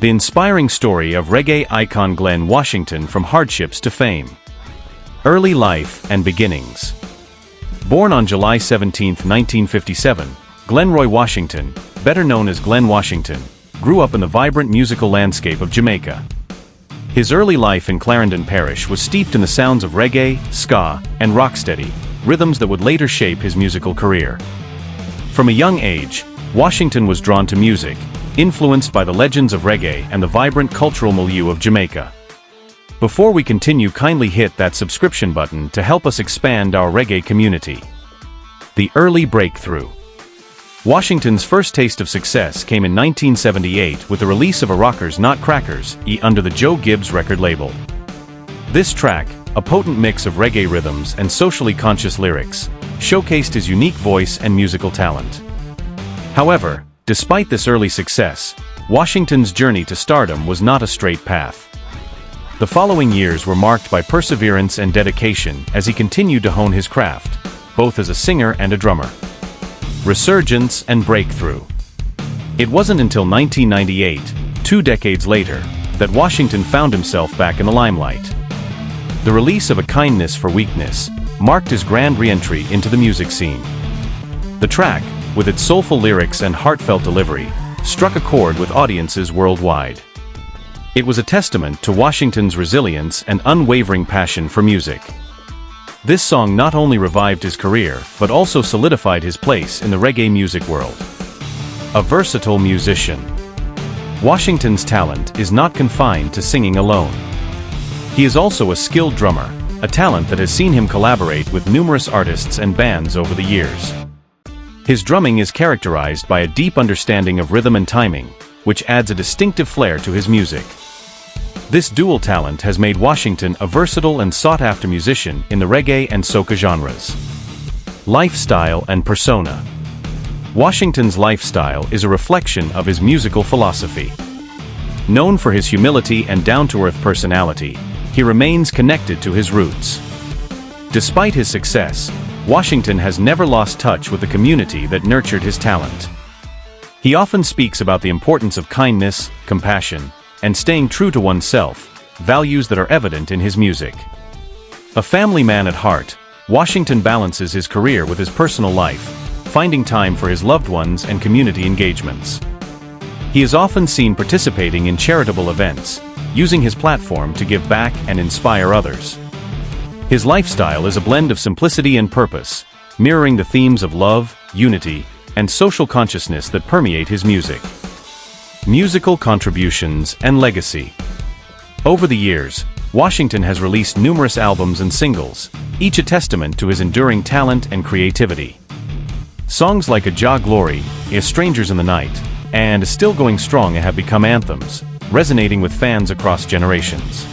The inspiring story of reggae icon Glen Washington from hardships to fame. Early life and beginnings. Born on July 17, 1957, Glenroy Washington, better known as Glen Washington, grew up in the vibrant musical landscape of Jamaica. His early life in Clarendon Parish was steeped in the sounds of reggae, ska, and rocksteady, rhythms that would later shape his musical career. From a young age, Washington was drawn to music, influenced by the legends of reggae and the vibrant cultural milieu of Jamaica. Before we continue, kindly hit that subscription button to help us expand our reggae community. The early breakthrough. Washington's first taste of success came in 1978 with the release of A Rockers Not Crackers, under the Joe Gibbs Record label. This track, a potent mix of reggae rhythms and socially conscious lyrics, showcased his unique voice and musical talent. However, despite this early success, Washington's journey to stardom was not a straight path. The following years were marked by perseverance and dedication as he continued to hone his craft, both as a singer and a drummer. Resurgence and breakthrough. It wasn't until 1998, 2 decades later, that Washington found himself back in the limelight. The release of A Kindness for Weakness marked his grand re-entry into the music scene. The track, with its soulful lyrics and heartfelt delivery, struck a chord with audiences worldwide. It was a testament to Washington's resilience and unwavering passion for music. This song not only revived his career, but also solidified his place in the reggae music world. A versatile musician. Washington's talent is not confined to singing alone. He is also a skilled drummer, a talent that has seen him collaborate with numerous artists and bands over the years. His drumming is characterized by a deep understanding of rhythm and timing, which adds a distinctive flair to his music. This dual talent has made Washington a versatile and sought-after musician in the reggae and soca genres. Lifestyle and persona. Washington's lifestyle is a reflection of his musical philosophy. Known for his humility and down-to-earth personality, he remains connected to his roots. Despite his success, Washington has never lost touch with the community that nurtured his talent. He often speaks about the importance of kindness, compassion, and staying true to oneself, values that are evident in his music. A family man at heart, Washington balances his career with his personal life, finding time for his loved ones and community engagements. He is often seen participating in charitable events, using his platform to give back and inspire others. His lifestyle is a blend of simplicity and purpose, mirroring the themes of love, unity, and social consciousness that permeate his music. Musical contributions and legacy. Over the years, Washington has released numerous albums and singles, each a testament to his enduring talent and creativity. Songs like A Jah Glory, Strangers in the Night, and Still Going Strong have become anthems, resonating with fans across generations.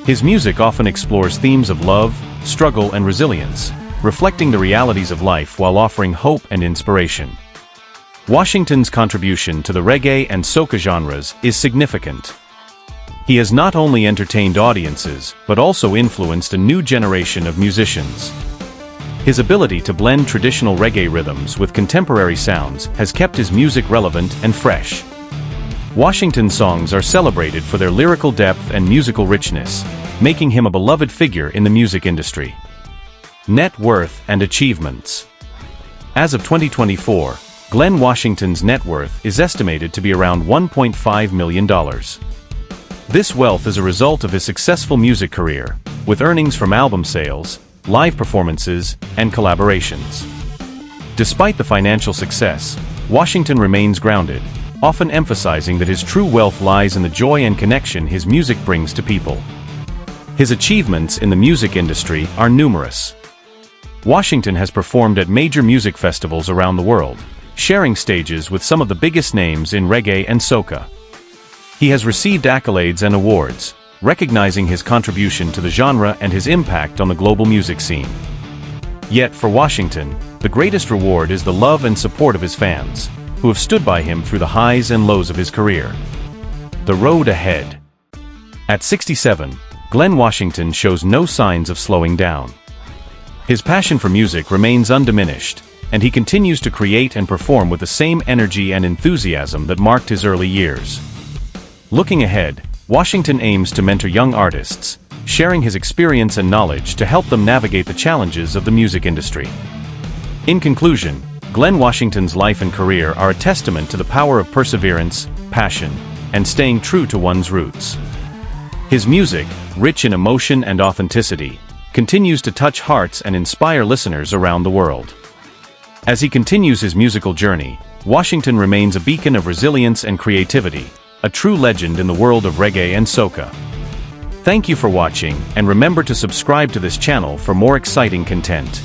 His music often explores themes of love, struggle, and resilience, reflecting the realities of life while offering hope and inspiration. Washington's contribution to the reggae and soca genres is significant. He has not only entertained audiences, but also influenced a new generation of musicians. His ability to blend traditional reggae rhythms with contemporary sounds has kept his music relevant and fresh. Washington's songs are celebrated for their lyrical depth and musical richness, making him a beloved figure in the music industry. Net worth and achievements. As of 2024, Glen Washington's net worth is estimated to be around $1.5 million. This wealth is a result of his successful music career, with earnings from album sales, live performances, and collaborations. Despite the financial success, Washington remains grounded, often emphasizing that his true wealth lies in the joy and connection his music brings to people. His achievements in the music industry are numerous. Washington has performed at major music festivals around the world, sharing stages with some of the biggest names in reggae and soca. He has received accolades and awards, recognizing his contribution to the genre and his impact on the global music scene. Yet for Washington, the greatest reward is the love and support of his fans, who have stood by him through the highs and lows of his career. The road ahead. At 67, Glen Washington shows no signs of slowing down. His passion for music remains undiminished, and he continues to create and perform with the same energy and enthusiasm that marked his early years. Looking ahead, Washington aims to mentor young artists, sharing his experience and knowledge to help them navigate the challenges of the music industry. In conclusion, Glen Washington's life and career are a testament to the power of perseverance, passion, and staying true to one's roots. His music, rich in emotion and authenticity, continues to touch hearts and inspire listeners around the world. As he continues his musical journey, Washington remains a beacon of resilience and creativity, a true legend in the world of reggae and soca. Thank you for watching, and remember to subscribe to this channel for more exciting content.